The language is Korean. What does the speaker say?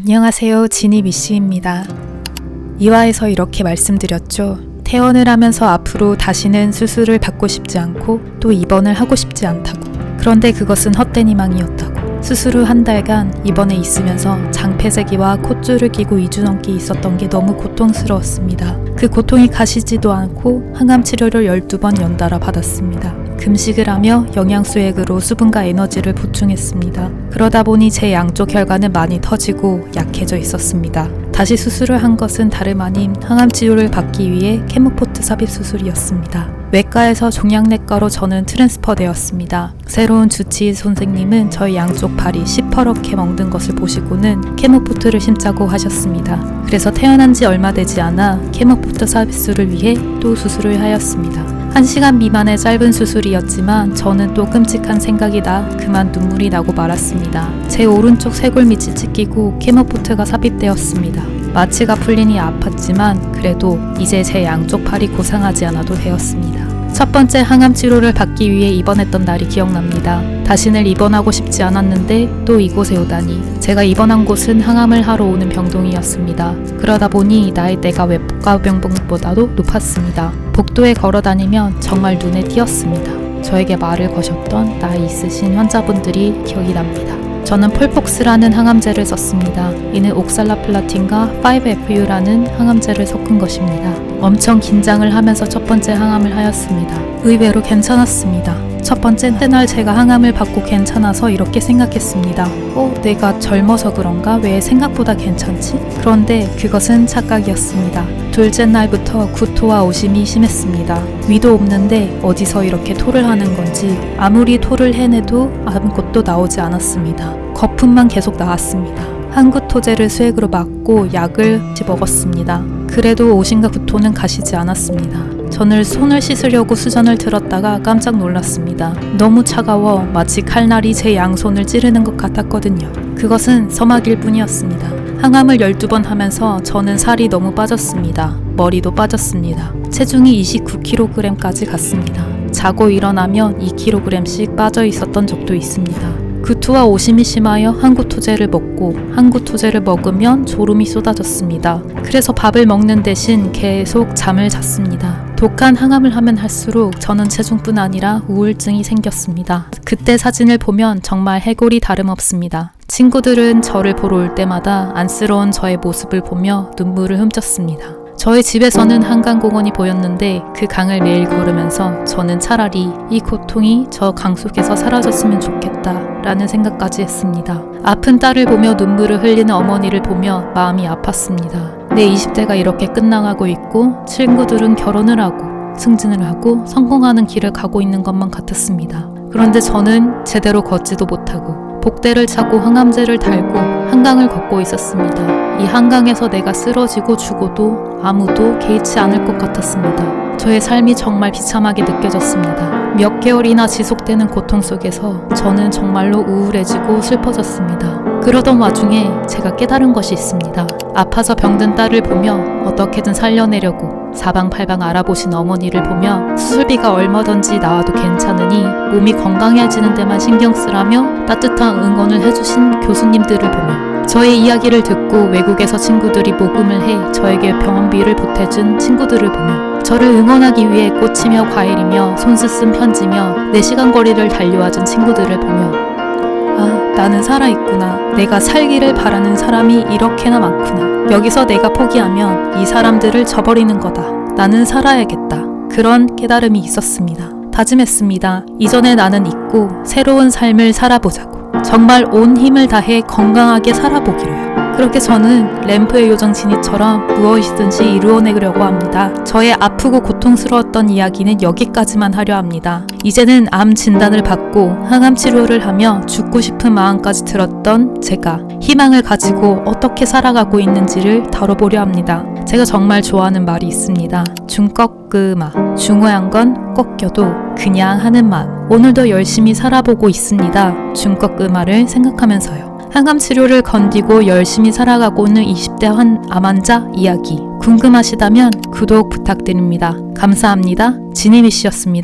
안녕하세요. 지니 씨입니다. 이화에서 이렇게 말씀드렸죠. 퇴원을 하면서 앞으로 다시는 수술을 받고 싶지 않고 또 입원을 하고 싶지 않다고. 그런데 그것은 헛된 희망이었다고. 수술 후 한 달간 입원해 있으면서 장폐세기와 콧줄을 끼고 2주 넘게 있었던 게 너무 고통스러웠습니다. 그 고통이 가시지도 않고 항암 치료를 12번 연달아 받았습니다. 금식을 하며 영양소액으로 수분과 에너지를 보충했습니다. 그러다 보니 제 양쪽 혈관은 많이 터지고 약해져 있었습니다. 다시 수술을 한 것은 다름 아닌 항암 치료를 받기 위해 케모포트 삽입 수술이었습니다. 외과에서 종양내과로 저는 트랜스퍼 되었습니다. 새로운 주치의 선생님은 저희 양쪽 발이 시퍼렇게 멍든 것을 보시고는 케모포트를 심자고 하셨습니다. 그래서 태어난 지 얼마 되지 않아 케모포트 삽입술을 위해 또 수술을 하였습니다. 1시간 미만의 짧은 수술이었지만 저는 또 끔찍한 생각이 나 그만 눈물이 나고 말았습니다. 제 오른쪽 쇄골밑이 찢기고 케모포트가 삽입되었습니다. 마취가 풀리니 아팠지만 그래도 이제 제 양쪽 팔이 고상하지 않아도 되었습니다. 첫 번째 항암 치료를 받기 위해 입원했던 날이 기억납니다. 다시는 입원하고 싶지 않았는데 또 이곳에 오다니. 제가 입원한 곳은 항암을 하러 오는 병동이었습니다. 그러다 보니 나이대가 외과 병동보다도 높았습니다. 복도에 걸어 다니면 정말 눈에 띄었습니다. 저에게 말을 거셨던 나이 있으신 환자분들이 기억이 납니다. 저는 폴폭스라는 항암제를 썼습니다. 이는 옥살라플라틴과 5FU라는 항암제를 섞은 것입니다. 엄청 긴장을 하면서 첫 번째 항암을 하였습니다. 의외로 괜찮았습니다. 첫 번째 날 제가 항암을 받고 괜찮아서 이렇게 생각했습니다. 내가 젊어서 그런가? 왜 생각보다 괜찮지? 그런데 그것은 착각이었습니다. 둘째 날부터 구토와 오심이 심했습니다. 위도 없는데 어디서 이렇게 토를 하는 건지 아무리 토를 해내도 아무것도 나오지 않았습니다. 거품만 계속 나왔습니다. 항구토제를 수액으로 맞고 약을 먹었습니다. 그래도 오심과 구토는 가시지 않았습니다. 저는 손을 씻으려고 수전을 들었다가 깜짝 놀랐습니다. 너무 차가워 마치 칼날이 제 양손을 찌르는 것 같았거든요. 그것은 서막일 뿐이었습니다. 항암을 12번 하면서 저는 살이 너무 빠졌습니다. 머리도 빠졌습니다. 체중이 29kg까지 갔습니다. 자고 일어나면 2kg씩 빠져 있었던 적도 있습니다. 구토와 오심이 심하여 항구토제를 먹고 항구토제를 먹으면 졸음이 쏟아졌습니다. 그래서 밥을 먹는 대신 계속 잠을 잤습니다. 독한 항암을 하면 할수록 저는 체중뿐 아니라 우울증이 생겼습니다. 그때 사진을 보면 정말 해골이 다름없습니다. 친구들은 저를 보러 올 때마다 안쓰러운 저의 모습을 보며 눈물을 훔쳤습니다. 저희 집에서는 한강공원이 보였는데 그 강을 매일 걸으면서 저는 차라리 이 고통이 저 강 속에서 사라졌으면 좋겠다 라는 생각까지 했습니다. 아픈 딸을 보며 눈물을 흘리는 어머니를 보며 마음이 아팠습니다. 내 20대가 이렇게 끝나가고 있고 친구들은 결혼을 하고 승진을 하고 성공하는 길을 가고 있는 것만 같았습니다. 그런데 저는 제대로 걷지도 못하고 복대를 차고 항암제를 달고 한강을 걷고 있었습니다. 이 한강에서 내가 쓰러지고 죽어도 아무도 개의치 않을 것 같았습니다. 저의 삶이 정말 비참하게 느껴졌습니다. 몇 개월이나 지속되는 고통 속에서 저는 정말로 우울해지고 슬퍼졌습니다. 그러던 와중에 제가 깨달은 것이 있습니다. 아파서 병든 딸을 보며 어떻게든 살려내려고 사방팔방 알아보신 어머니를 보며 수술비가 얼마든지 나와도 괜찮으니 몸이 건강해지는 데만 신경 쓰라며 따뜻한 응원을 해주신 교수님들을 보며 저의 이야기를 듣고 외국에서 친구들이 모금을 해 저에게 병원비를 보태준 친구들을 보며 저를 응원하기 위해 꽃이며 과일이며 손수 쓴 편지며 4시간 거리를 달려와준 친구들을 보며 나는 살아있구나. 내가 살기를 바라는 사람이 이렇게나 많구나. 여기서 내가 포기하면 이 사람들을 저버리는 거다. 나는 살아야겠다. 그런 깨달음이 있었습니다. 다짐했습니다. 이전에 나는 잊고 새로운 삶을 살아보자고. 정말 온 힘을 다해 건강하게 살아보기로요. 그렇게 저는 램프의 요정 지니처럼 무엇이든지 이루어내려고 합니다. 저의 아프고 고통스러웠던 이야기는 여기까지만 하려 합니다. 이제는 암 진단을 받고 항암 치료를 하며 죽고 싶은 마음까지 들었던 제가 희망을 가지고 어떻게 살아가고 있는지를 다뤄보려 합니다. 제가 정말 좋아하는 말이 있습니다. 중꺾으마 중요한 건 꺾여도 그냥 하는 마음. 오늘도 열심히 살아보고 있습니다. 중꺾으마를 생각하면서요. 항암 치료를 건디고 열심히 살아가고 있는 20대 암 환자 이야기 궁금하시다면 구독 부탁드립니다. 감사합니다. 지니미 씨였습니다.